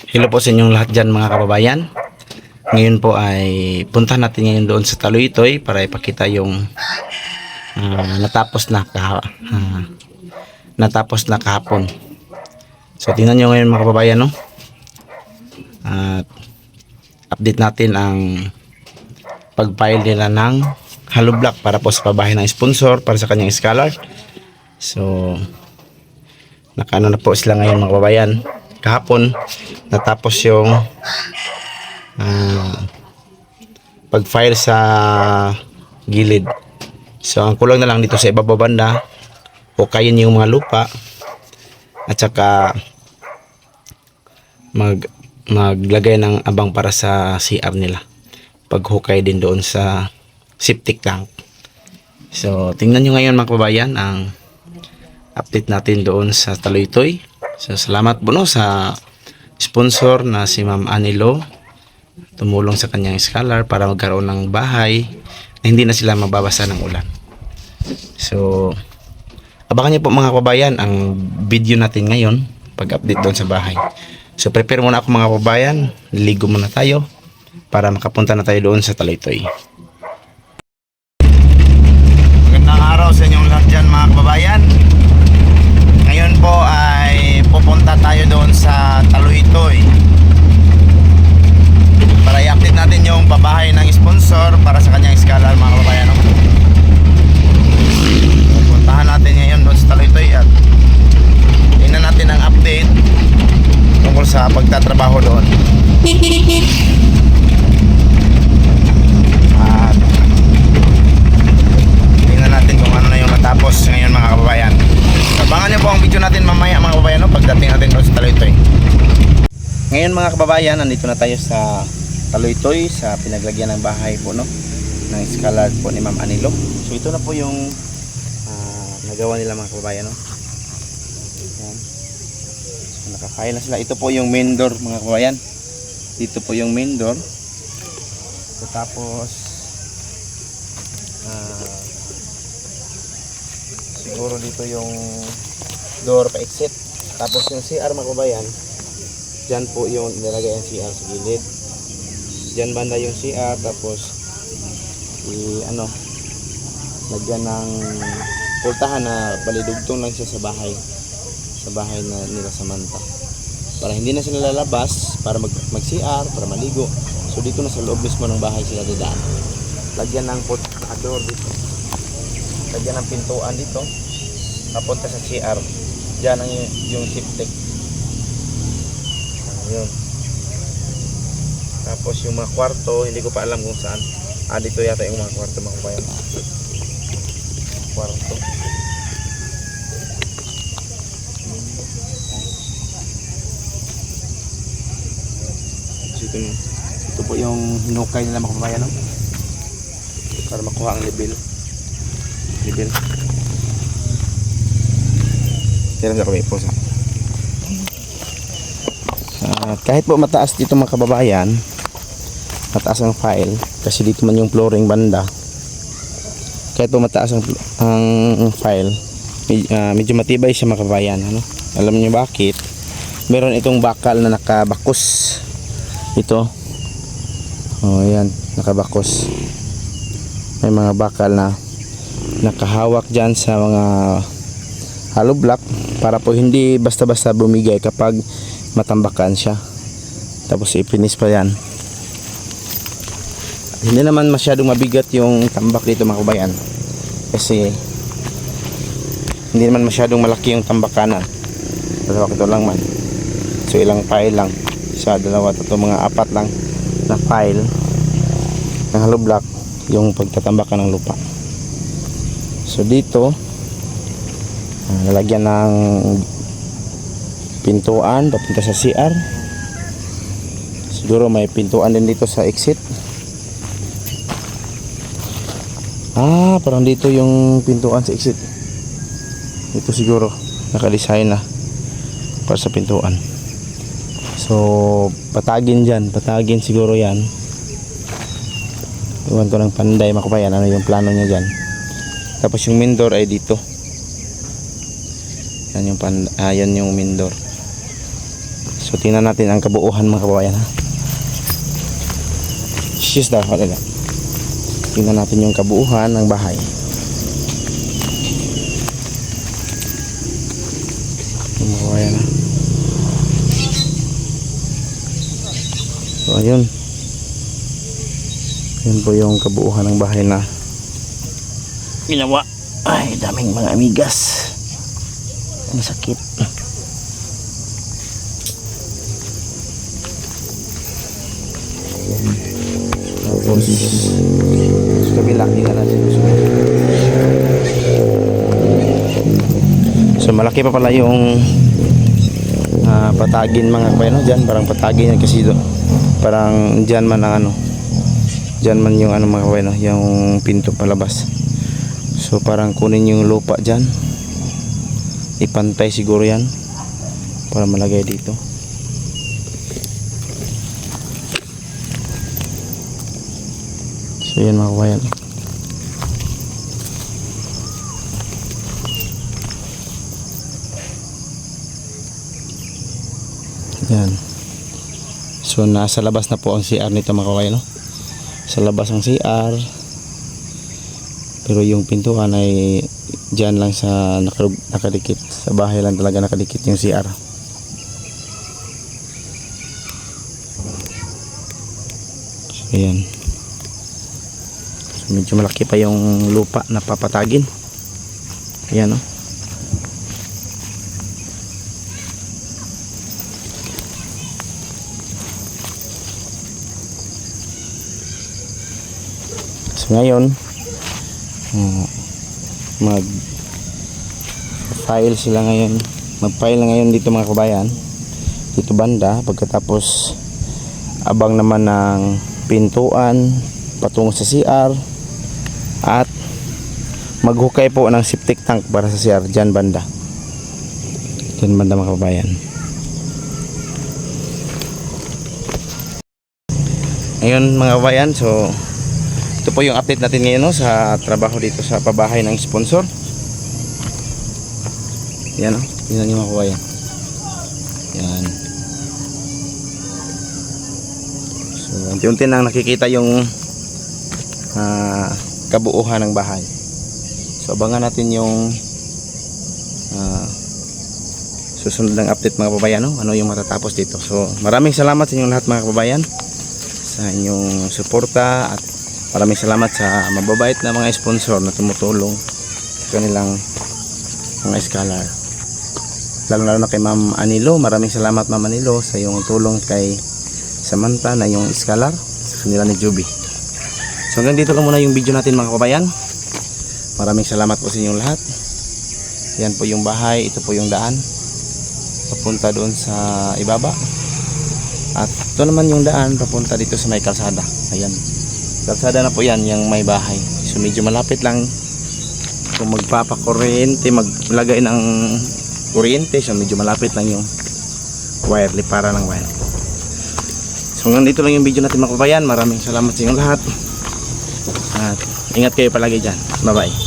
Hello po sa inyong lahat dyan mga kababayan. Ngayon po ay punta natin ngayon doon sa Taluytoy para ipakita yung natapos na kahapon. So tingnan nyo ngayon mga kababayan, no? At update natin ang pag-file nila ng hollow block para po sa pabahay ng sponsor para sa kanyang scholar. So nakaano na po sila ngayon mga kababayan. Kahapon natapos yung pag-file sa gilid. So ang kulang na lang dito sa ibabaw banda, hukayin yung mga lupa at saka maglagay ng abang para sa CR nila. Paghukay din doon sa septic tank. So tingnan nyo ngayon mga kababayan ang update natin doon sa Taluytoy. So salamat po, no, sa sponsor na si Ma'am Anilo, tumulong sa kanyang scholar para magkaroon ng bahay na hindi na sila mababasa ng ulan. So abangan niyo po mga kababayan ang video natin ngayon pag-update doon sa bahay. So prepare muna ako mga kababayan, ligo muna tayo para makapunta na tayo doon sa Taluytoy. Magandang araw sa inyong lahat dyan mga kababayan. Ngayon po ay pupunta tayo doon sa Taluytoy para i-update natin yung pabahay ng sponsor para sa kanyang scholar mga kababayan. Puntahan natin ngayon doon sa Taluytoy at tingnan natin ang update tungkol sa pagtatrabaho doon. At tingnan natin kung ano na yung natapos ngayon mga kababayan. Abangan nyo po ang video natin mamaya mga kababayan, no, pagdating natin doon sa Taluytoy. Ngayon mga kababayan, nandito na tayo sa Taluytoy sa pinaglagyan ng bahay po, no, ng scholar po ni Ma'am Anilo. So ito na po yung nagawa nila mga kababayan, no. Yan. So nakafile na sila. Ito po yung main door mga kababayan. Dito po yung main door. So, tapos siguro dito yung door pa exit. Tapos yung CR mga kababayan, dyan po yung nilagay ang CR sa gilid. Dyan banda yung CR. Tapos lagyan ng pultahan na balidugtong lang siya sa bahay na nila sa Manta, para hindi na sila lalabas para mag CR, para maligo. So dito na sa loob mismo ng bahay sila dadaan. Lagyan ng door dito, lagyan ng pintuan dito papunta sa CR. Diyan ang yung septic. Ayun. Tapos yung mga kwarto, hindi ko pa alam kung saan. Dito yata yung mga kwarto mga kabayan. Kwarto. So ito po yung hinukay nila mga kabayan, no? Para makuha ang level. Kaya lang kami po sa kahit po mataas dito mga kababayan, mataas ang file kasi dito man yung flooring banda. Kahit po mataas ang file, medyo matibay siya mga kababayan, ano? Alam niyo bakit? Meron itong bakal na nakabakos. Ito, ayan, nakabakos. May mga bakal na nakahawak dyan sa mga hollow block para po hindi basta-basta bumigay kapag matambakan siya. Tapos ipinis pa yan. Hindi naman masyadong mabigat yung tambak dito mga kabayan, kasi hindi naman masyadong malaki yung tambakanan. Ito lang man. So ilang file lang, isa, dalawa, tatlo, mga apat lang na file ng hollow block yung pagtatambakan ng lupa. So dito lalagyan ng pintuan papunta sa CR. Siguro may pintuan din dito sa exit. Parang dito yung pintuan sa exit. Ito siguro naka-design na para sa pintuan. So patagin siguro yan. Iwan ko ng panday makabayan ano yung plano niya dyan. Tapos yung main door ay dito. Yan yung main door. So tingnan natin ang kabuuhan mga kababayan ha. Excuse daw, wala lang. Tingnan natin yung kabuuhan ng bahay. Mga kababayan ha. So ayun. Yun po yung kabuuhan ng bahay na ginawa. Ay, daming mga amigas. Ang sakit. Tapos sa kabila, tingnan natin. So malaki pa pala yung patagin mga kabayan, dyan parang patagin yan kasi parang dyan man ang ano, dyan man yung ano mga kabayan, yung pinto palabas. So parang kunin yung lupa dyan, ipantay siguro yan para malagay dito. So yan mga kabayan. Yan. So nasa labas na po ang CR nito mga kabayan, no? Sa labas ang CR. Pero yung pintuan ay dyan lang sa nakadikit. Sa bahay lang talaga nakadikit yung CR. So yan. So medyo malaki pa yung lupa na papatagin. Ayan, no? So ngayon mag-file sila ngayon. Mag-file na ngayon dito mga kabayan. Dito banda. Pagkatapos abang naman ng pintuan patungo sa CR. At maghukay po ng septic tank para sa CR. Dyan banda. Dyan banda mga kabayan. Ngayon mga kabayan, so ito po yung update natin ngayon, no, sa trabaho dito sa pabahay ng sponsor. Yan, no? Yan yung mga kabayan. Yan. So unti-unti nang nakikita yung kabuuhan ng bahay. So abangan natin yung susunod ng update mga kabayan, no? Ano yung matatapos dito. So maraming salamat sa inyong lahat mga kababayan sa inyong suporta, at maraming salamat sa mababait na mga sponsor na tumutulong sa kanilang mga scholar. Lalo na kay Ma'am Anilo. Maraming salamat Ma'am Anilo sa iyong tulong kay Samantha na yung scholar sa kanila ni Juby. So hanggang dito lang muna yung video natin mga kababayan. Maraming salamat po sa inyong lahat. Yan po yung bahay. Ito po yung daan papunta doon sa ibaba. At ito naman yung daan papunta dito sa may kalsada. Ayan. Kalsada na po yan, yung may bahay. So medyo malapit lang kung magpapakuryente, maglagay ng kuryente. So medyo malapit lang yung wire, lipara ng wire. So hanggang dito lang yung video natin mga kabayan. Maraming salamat sa inyong lahat. At ingat kayo palagi dyan. Bye bye.